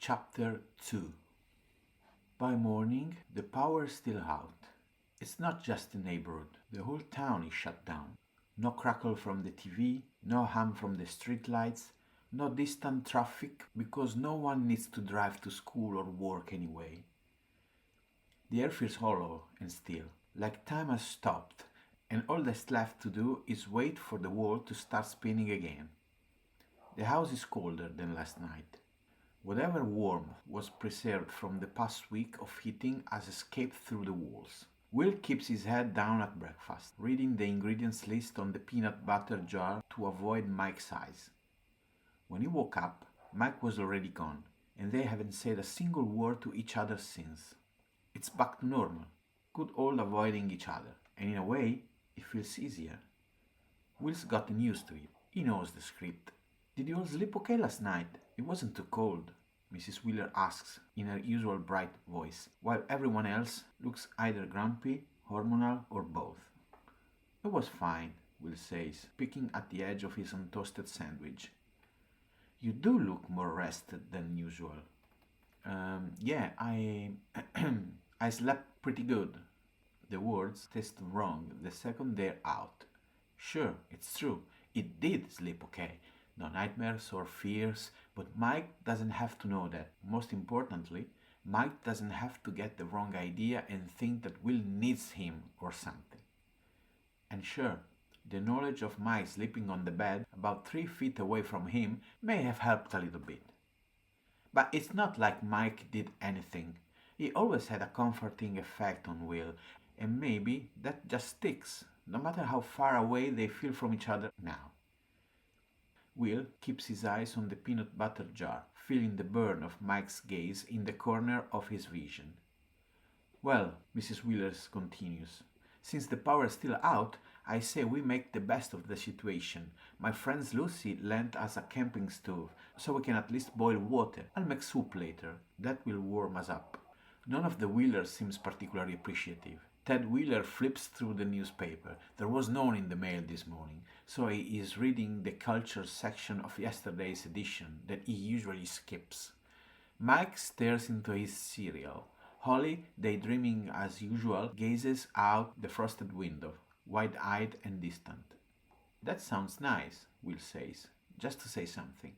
Chapter 2. By morning, the power's still out. It's not just the neighborhood, the whole town is shut down. No crackle from the TV, no hum from the streetlights, no distant traffic because no one needs to drive to school or work anyway. The air feels hollow and still, like time has stopped, and all that's left to do is wait for the world to start spinning again. The house is colder than last night. Whatever warmth was preserved from the past week of heating has escaped through the walls. Will keeps his head down at breakfast, reading the ingredients list on the peanut butter jar to avoid Mike's eyes. When he woke up, Mike was already gone, and they haven't said a single word to each other since. It's back to normal, good old avoiding each other, and in a way, it feels easier. Will's gotten used to it. He knows the script. "Did you all sleep okay last night? It wasn't too cold," Mrs. Wheeler asks in her usual bright voice, while everyone else looks either grumpy, hormonal, or both. "It was fine," Will says, picking at the edge of his untoasted sandwich. "You do look more rested than usual." Yeah, I slept pretty good." The words taste wrong the second they're out. Sure, it's true. It did sleep okay. No nightmares or fears, but Mike doesn't have to know that. Most importantly, Mike doesn't have to get the wrong idea and think that Will needs him or something. And sure, the knowledge of Mike sleeping on the bed about 3 feet away from him may have helped a little bit. But it's not like Mike did anything. He always had a comforting effect on Will, and maybe that just sticks, no matter how far away they feel from each other now. Will keeps his eyes on the peanut butter jar, feeling the burn of Mike's gaze in the corner of his vision. "Well," Mrs. Wheeler continues, "since the power's still out, I say we make the best of the situation. My friend Lucy lent us a camping stove, so we can at least boil water. I'll make soup later. That will warm us up." None of the Wheelers seems particularly appreciative. Ted Wheeler flips through the newspaper. There was none in the mail this morning, so he is reading the culture section of yesterday's edition that he usually skips. Mike stares into his cereal. Holly, daydreaming as usual, gazes out the frosted window, wide-eyed and distant. "That sounds nice," Will says, just to say something.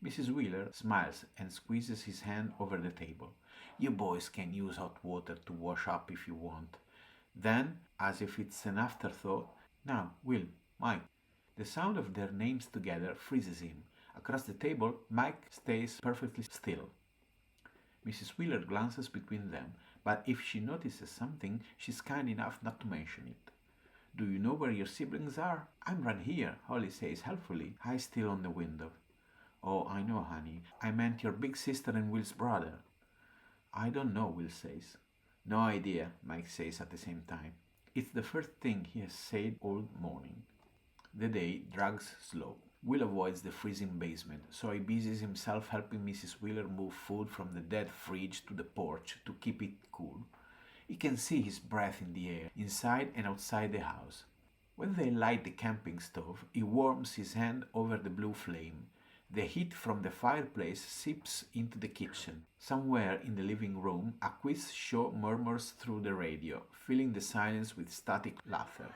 Mrs. Wheeler smiles and squeezes his hand over the table. "You boys can use hot water to wash up if you want." Then, as if it's an afterthought, "Now, Will, Mike." The sound of their names together freezes him. Across the table, Mike stays perfectly still. Mrs. Wheeler glances between them, but if she notices something, she's kind enough not to mention it. "Do you know where your siblings are?" "I'm right here," Holly says helpfully, eyes still on the window. "Oh, I know, honey. I meant your big sister and Will's brother." "I don't know," Will says. "No idea," Mike says at the same time. It's the first thing he has said all morning. The day drags slow. Will avoids the freezing basement, so he busies himself helping Mrs. Wheeler move food from the dead fridge to the porch to keep it cool. He can see his breath in the air, inside and outside the house. When they light the camping stove, he warms his hand over the blue flame. The heat from the fireplace seeps into the kitchen. Somewhere in the living room, a quiz show murmurs through the radio, filling the silence with static laughter.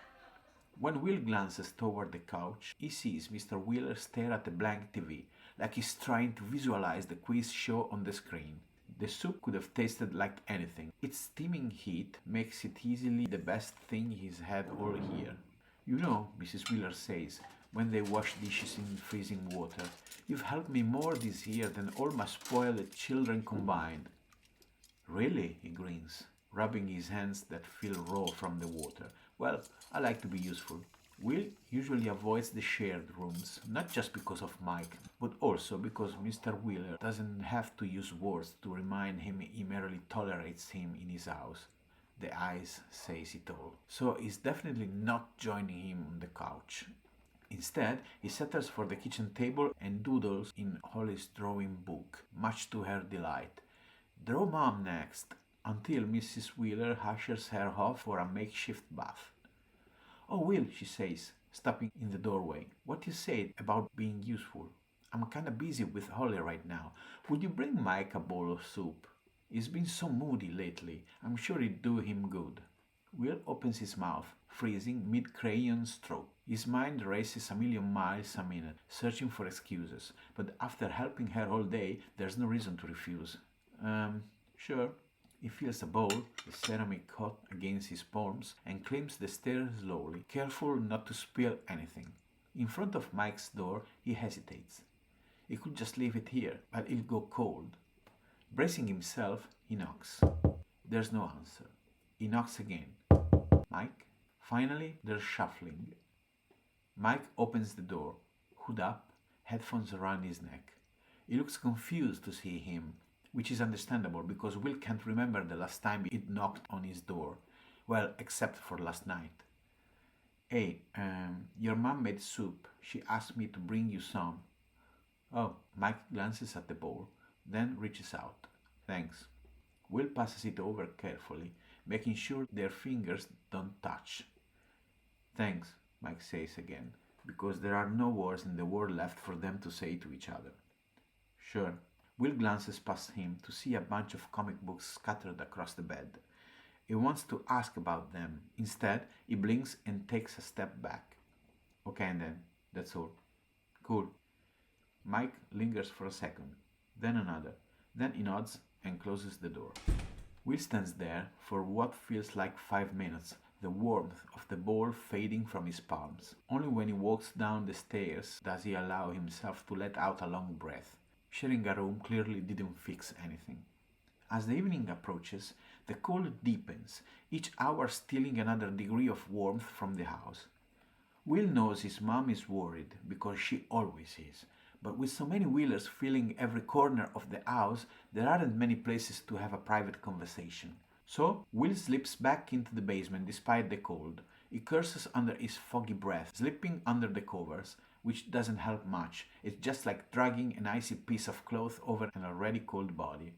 When Will glances toward the couch, he sees Mr. Wheeler stare at the blank TV, like he's trying to visualize the quiz show on the screen. The soup could have tasted like anything. Its steaming heat makes it easily the best thing he's had all year. "You know," Mrs. Wheeler says, when they wash dishes in freezing water, "you've helped me more this year than all my spoiled children combined." "Really?" he grins, rubbing his hands that feel raw from the water. "Well, I like to be useful." Will usually avoids the shared rooms, not just because of Mike, but also because Mr. Wheeler doesn't have to use words to remind him he merely tolerates him in his house. The eyes says it all. So he's definitely not joining him on the couch. Instead, he settles for the kitchen table and doodles in Holly's drawing book, much to her delight. "Draw Mom next," until Mrs. Wheeler ushers her off for a makeshift bath. "Oh, Will," she says, stopping in the doorway, "what you said about being useful. I'm kinda busy with Holly right now. Would you bring Mike a bowl of soup? He's been so moody lately. I'm sure it'd do him good. Will opens his mouth, freezing mid-crayon stroke. His mind races a million miles a minute, searching for excuses, but after helping her all day, there's no reason to refuse. Sure. He feels a bowl, the ceramic hot against his palms, and climbs the stairs slowly, careful not to spill anything. In front of Mike's door, he hesitates. He could just leave it here, but it'll go cold. Bracing himself, he knocks. There's no answer. He knocks again. Mike? Finally, there's shuffling. Mike opens the door, hood up, headphones around his neck. He looks confused to see him, which is understandable because Will can't remember the last time it knocked on his door. Well, except for last night. Hey, your mom made soup. She asked me to bring you some. Oh, Mike glances at the bowl, then reaches out. Thanks. Will passes it over carefully, making sure their fingers don't touch. Thanks, Mike says again, because there are no words in the world left for them to say to each other. Sure. Will glances past him to see a bunch of comic books scattered across the bed. He wants to ask about them. Instead, he blinks and takes a step back. Okay, then, that's all. Cool. Mike lingers for a second, then another. Then he nods and closes the door. Will stands there for what feels like 5 minutes, the warmth of the bowl fading from his palms. Only when he walks down the stairs does he allow himself to let out a long breath. Sharing a room clearly didn't fix anything. As the evening approaches, the cold deepens, each hour stealing another degree of warmth from the house. Will knows his mom is worried, because she always is. But with so many Wheelers filling every corner of the house, there aren't many places to have a private conversation. So, Will slips back into the basement despite the cold. He curses under his foggy breath, slipping under the covers, which doesn't help much. It's just like dragging an icy piece of cloth over an already cold body.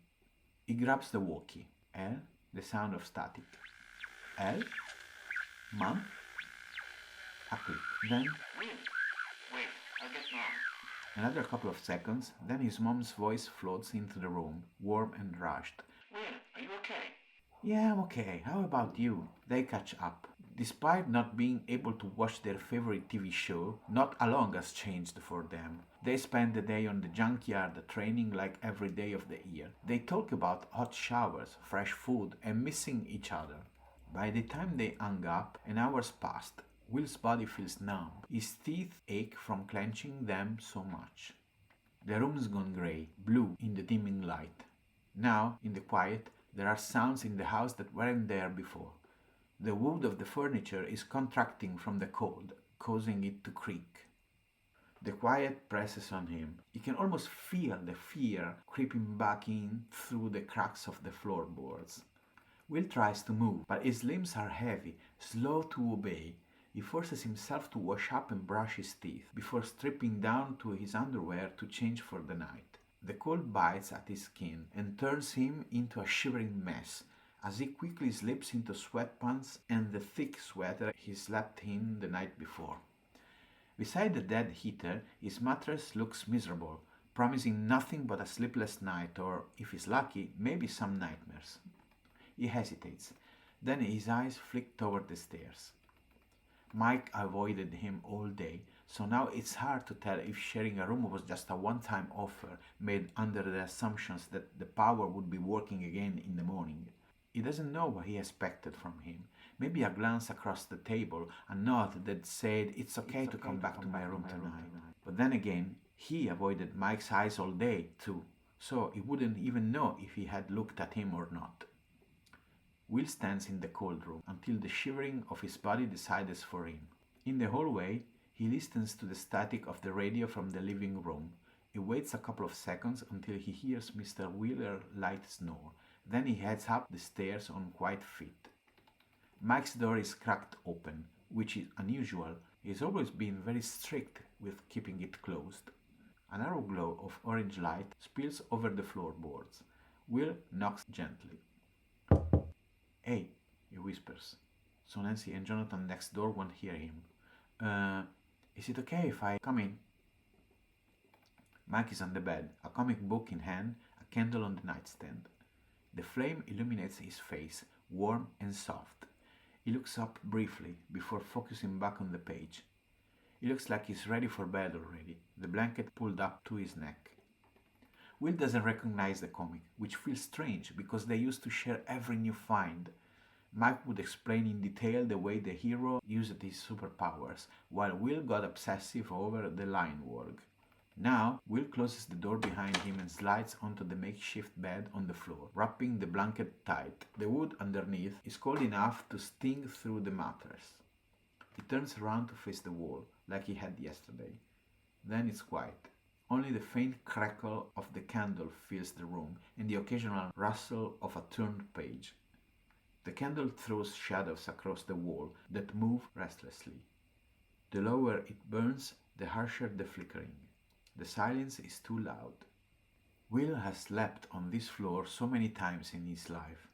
He grabs the walkie. The sound of static. El? Mom? A click. Then... Wait, I'll get Mom. Another couple of seconds, then his mom's voice floats into the room, warm and rushed. Will, are you okay? Yeah, I'm okay. How about you? They catch up. Despite not being able to watch their favorite TV show, not a lot has changed for them. They spend the day on the junkyard training like every day of the year. They talk about hot showers, fresh food, and missing each other. By the time they hung up, an hour's passed. Will's body feels numb. His teeth ache from clenching them so much. The room's gone grey, blue in the dimming light. Now, in the quiet, there are sounds in the house that weren't there before. The wood of the furniture is contracting from the cold, causing it to creak. The quiet presses on him. He can almost feel the fear creeping back in through the cracks of the floorboards. Will tries to move, but his limbs are heavy, slow to obey. He forces himself to wash up and brush his teeth before stripping down to his underwear to change for the night. The cold bites at his skin and turns him into a shivering mess as he quickly slips into sweatpants and the thick sweater he slept in the night before. Beside the dead heater, his mattress looks miserable, promising nothing but a sleepless night or, if he's lucky, maybe some nightmares. He hesitates. Then his eyes flick toward the stairs. Mike avoided him all day, so now it's hard to tell if sharing a room was just a one-time offer made under the assumptions that the power would be working again in the morning. He doesn't know what he expected from him. Maybe a glance across the table, a nod that said it's okay to come back to my room tonight. But then again, he avoided Mike's eyes all day too, so he wouldn't even know if he had looked at him or not. Will stands in the cold room until the shivering of his body decides for him. In the hallway, he listens to the static of the radio from the living room. He waits a couple of seconds until he hears Mr. Wheeler light snore. Then he heads up the stairs on quiet feet. Mike's door is cracked open, which is unusual. He's always been very strict with keeping it closed. A narrow glow of orange light spills over the floorboards. Will knocks gently. Hey, he whispers, so Nancy and Jonathan next door won't hear him. Is it okay if I come in? Mike is on the bed, a comic book in hand, a candle on the nightstand. The flame illuminates his face, warm and soft. He looks up briefly before focusing back on the page. He looks like he's ready for bed already, the blanket pulled up to his neck. Will doesn't recognize the comic, which feels strange because they used to share every new find. Mike would explain in detail the way the hero used his superpowers, while Will got obsessive over the line work. Now, Will closes the door behind him and slides onto the makeshift bed on the floor, wrapping the blanket tight. The wood underneath is cold enough to sting through the mattress. He turns around to face the wall, like he had yesterday. Then it's quiet. Only the faint crackle of the candle fills the room, and the occasional rustle of a turned page. The candle throws shadows across the wall that move restlessly. The lower it burns, the harsher the flickering. The silence is too loud. Will has slept on this floor so many times in his life.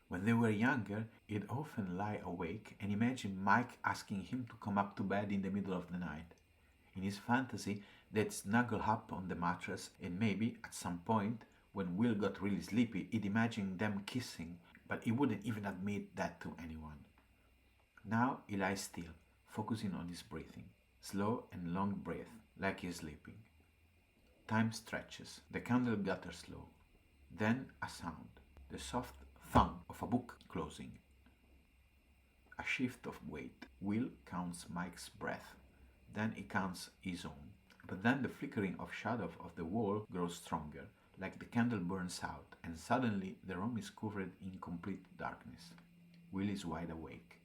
When they were younger, he'd often lie awake and imagine Mike asking him to come up to bed in the middle of the night. In his fantasy, they'd snuggle up on the mattress and maybe, at some point, when Will got really sleepy, he'd imagine them kissing, but he wouldn't even admit that to anyone. Now he lies still, focusing on his breathing. Slow and long breath, like he's sleeping. Time stretches. The candle gutters low. Then a sound. The soft thump of a book closing. A shift of weight. Will counts Mike's breath. Then he counts his own. But then the flickering of shadow of the wall grows stronger, like the candle burns out, and suddenly the room is covered in complete darkness. Will is wide awake,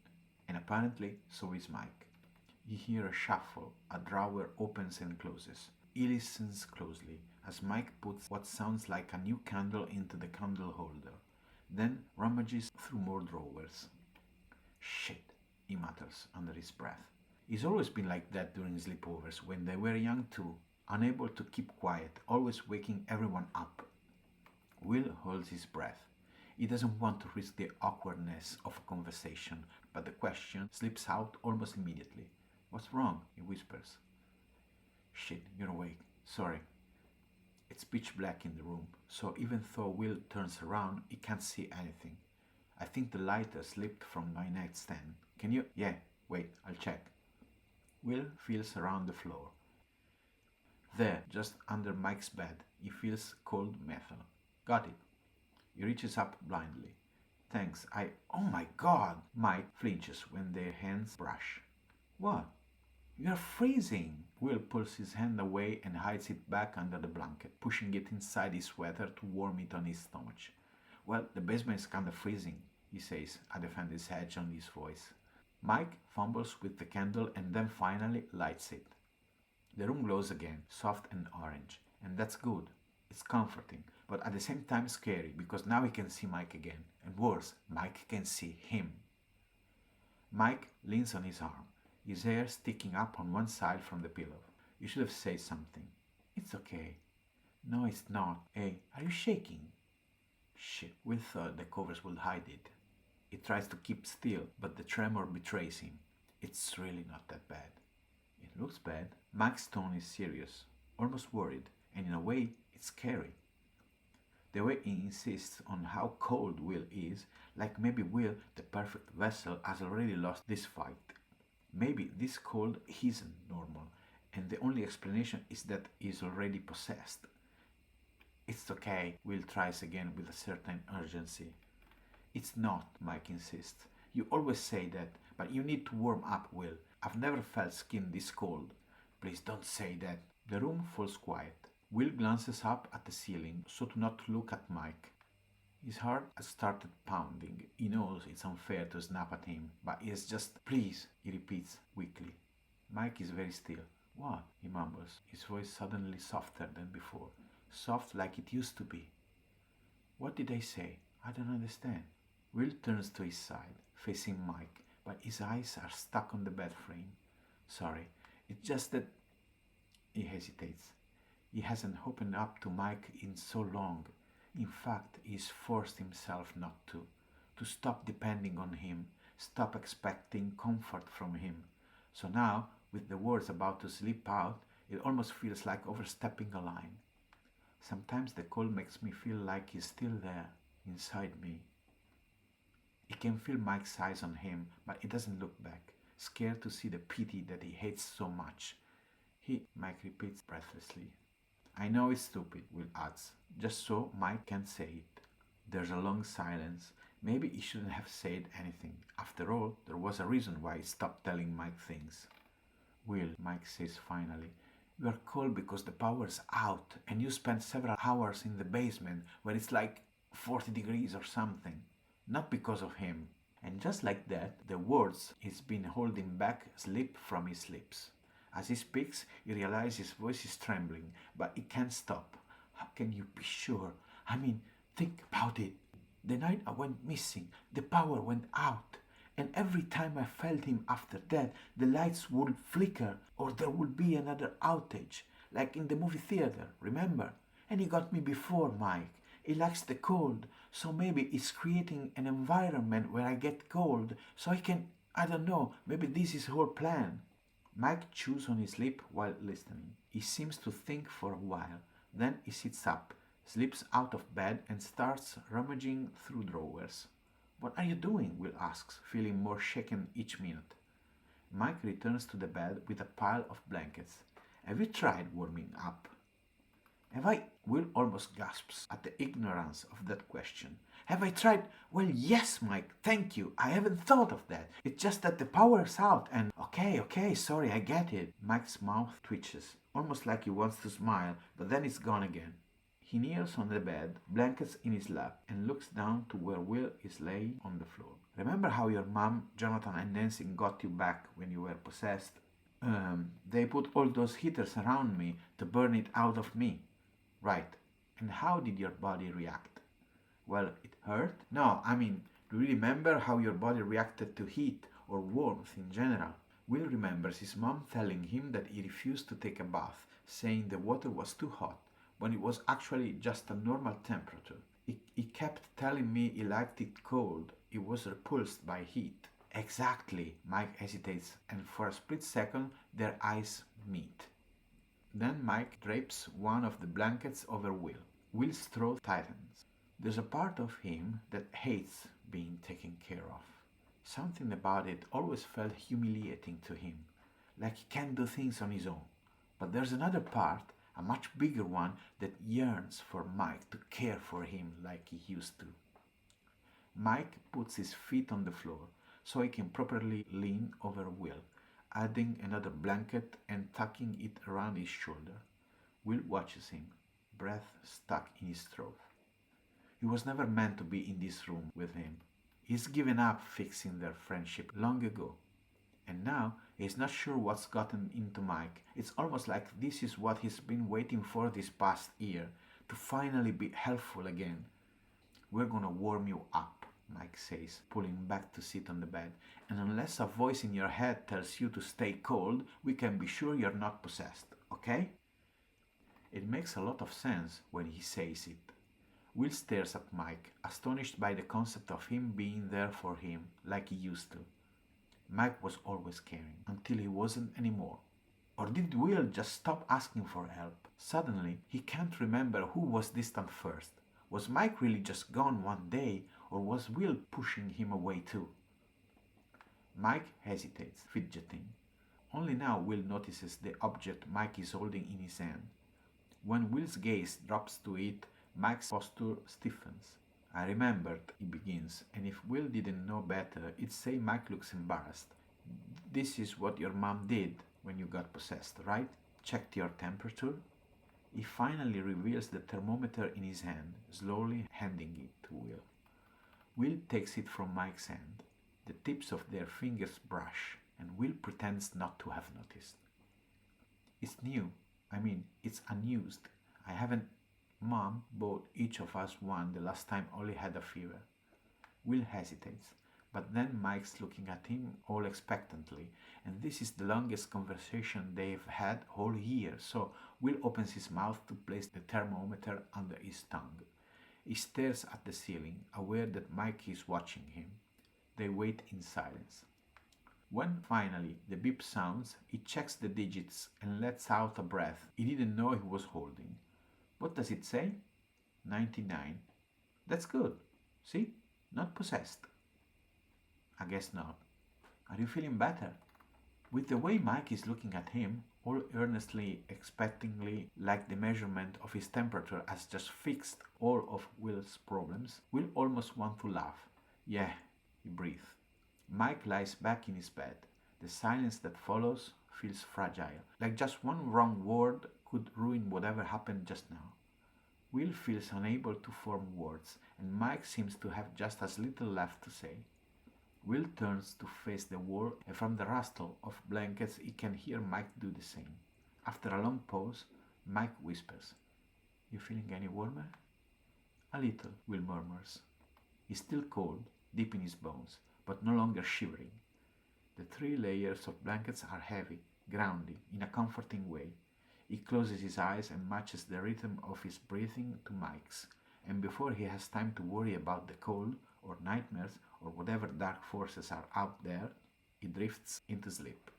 and apparently so is Mike. You hear a shuffle, a drawer opens and closes. He listens closely as Mike puts what sounds like a new candle into the candle holder, then rummages through more drawers. Shit, he mutters under his breath. He's always been like that during sleepovers when they were young too, unable to keep quiet, always waking everyone up. Will holds his breath. He doesn't want to risk the awkwardness of a conversation, but the question slips out almost immediately. What's wrong? He whispers. Shit, you're awake. Sorry. It's pitch black in the room, so even though Will turns around, he can't see anything. I think the lighter slipped from my nightstand. Can you? Yeah, wait, I'll check. Will feels around the floor. There, just under Mike's bed, he feels cold metal. Got it. He reaches up blindly. Thanks, Oh my God! Mike flinches when their hands brush. What? You're freezing! Will pulls his hand away and hides it back under the blanket, pushing it inside his sweater to warm it on his stomach. Well, the basement is kinda freezing, he says, a defender's edge on his voice. Mike fumbles with the candle and then finally lights it. The room glows again, soft and orange, and that's good. It's comforting, but at the same time scary because now he can see Mike again, and worse, Mike can see him. Mike leans on his arm, his hair sticking up on one side from the pillow. You should have said something. It's okay. No, it's not. Hey, are you shaking? Shit, we thought the covers would hide it. He tries to keep still, but the tremor betrays him. It's really not that bad. It looks bad. Mike's tone is serious, almost worried, and in a way, it's scary. The way he insists on how cold Will is, like maybe Will, the perfect vessel, has already lost this fight. Maybe this cold isn't normal, and the only explanation is that he's already possessed. It's okay, Will tries again with a certain urgency. It's not, Mike insists. You always say that, but you need to warm up, Will. I've never felt skin this cold. Please don't say that. The room falls quiet. Will glances up at the ceiling so to not look at Mike. His heart has started pounding. He knows it's unfair to snap at him, but he is just, please, he repeats weakly. Mike is very still. What? He mumbles, his voice suddenly softer than before. Soft like it used to be. What did I say? I don't understand. Will turns to his side, facing Mike, but his eyes are stuck on the bed frame. Sorry, it's just that... He hesitates. He hasn't opened up to Mike in so long. In fact, he's forced himself not to stop depending on him, stop expecting comfort from him. So now, with the words about to slip out, It almost feels like overstepping a line. Sometimes the cold makes me feel like he's still there, inside me. He can feel Mike's eyes on him, but he doesn't look back, scared to see the pity that he hates so much. Mike repeats breathlessly. I know it's stupid, Will adds, just so Mike can say it. There's a long silence. Maybe he shouldn't have said anything. After all, there was a reason why he stopped telling Mike things. Will, Mike says finally, you are cold because the power's out and you spent several hours in the basement where it's like 40 degrees or something. Not because of him. And just like that, the words he's been holding back slip from his lips. As he speaks, he realizes his voice is trembling, but he can't stop. How can you be sure? I mean, think about it. The night I went missing, the power went out. And every time I felt him after that, the lights would flicker or there would be another outage, like in the movie theater, remember? And he got me before, Mike. He likes the cold, so maybe he's creating an environment where I get cold, so I can, I don't know, maybe this is his whole plan. Mike chews on his lip while listening. He seems to think for a while. Then he sits up, slips out of bed and starts rummaging through drawers. What are you doing? Will asks, feeling more shaken each minute. Mike returns to the bed with a pile of blankets. Have you tried warming up? Have I? Will almost gasps at the ignorance of that question. Have I tried? Well, yes, Mike, thank you. I haven't thought of that. It's just that the power's out and... Okay, sorry, I get it. Mike's mouth twitches, almost like he wants to smile, but then it's gone again. He kneels on the bed, blankets in his lap, and looks down to where Will is laying on the floor. Remember how your mom, Jonathan, and Nancy got you back when you were possessed? They put all those heaters around me to burn it out of me. Right. And how did your body react? Well, it hurt? No, I mean, do you remember how your body reacted to heat or warmth in general? Will remembers his mom telling him that he refused to take a bath, saying the water was too hot, when it was actually just a normal temperature. He kept telling me he liked it cold. He was repulsed by heat. Exactly, Mike hesitates, and for a split second their eyes meet. Then Mike drapes one of the blankets over Will. Will's throat tightens. There's a part of him that hates being taken care of. Something about it always felt humiliating to him, like he can't do things on his own. But there's another part, a much bigger one, that yearns for Mike to care for him like he used to. Mike puts his feet on the floor so he can properly lean over Will, adding another blanket and tucking it around his shoulder. Will watches him, breath stuck in his throat. He was never meant to be in this room with him. He's given up fixing their friendship long ago. And now he's not sure what's gotten into Mike. It's almost like this is what he's been waiting for this past year, to finally be helpful again. We're gonna warm you up, Mike says, pulling back to sit on the bed. And unless a voice in your head tells you to stay cold, we can be sure you're not possessed, okay? It makes a lot of sense when he says it. Will stares at Mike, astonished by the concept of him being there for him like he used to. Mike was always caring, until he wasn't anymore. Or did Will just stop asking for help? Suddenly, he can't remember who was distant first. Was Mike really just gone one day, or was Will pushing him away too? Mike hesitates, fidgeting. Only now Will notices the object Mike is holding in his hand. When Will's gaze drops to it, Mike's posture stiffens. I remembered, he begins, and if Will didn't know better, he'd say Mike looks embarrassed. This is what your mom did when you got possessed, right? Checked your temperature? He finally reveals the thermometer in his hand, slowly handing it to Will. Will takes it from Mike's hand. The tips of their fingers brush, and Will pretends not to have noticed. It's new. It's unused. I haven't... Mom bought each of us one the last time Ollie had a fever. Will hesitates, but then Mike's looking at him all expectantly, and this is the longest conversation they've had all year, so Will opens his mouth to place the thermometer under his tongue. He stares at the ceiling, aware that Mike is watching him. They wait in silence. When finally the beep sounds, he checks the digits and lets out a breath he didn't know he was holding. What does it say? 99. That's good. See? Not possessed. I guess not. Are you feeling better? With the way Mike is looking at him, all earnestly, expectingly, like the measurement of his temperature has just fixed all of Will's problems, Will almost want to laugh. Yeah, he breathes. Mike lies back in his bed. The silence that follows feels fragile, like just one wrong word could ruin whatever happened just now. Will feels unable to form words, and Mike seems to have just as little left to say. Will turns to face the wall, and from the rustle of blankets he can hear Mike do the same. After a long pause, Mike whispers, "You feeling any warmer?" "A little," Will murmurs. He's still cold, deep in his bones, but no longer shivering. The 3 layers of blankets are heavy, grounding, in a comforting way. He closes his eyes and matches the rhythm of his breathing to Mike's, and before he has time to worry about the cold, or nightmares, or whatever dark forces are out there, he drifts into sleep.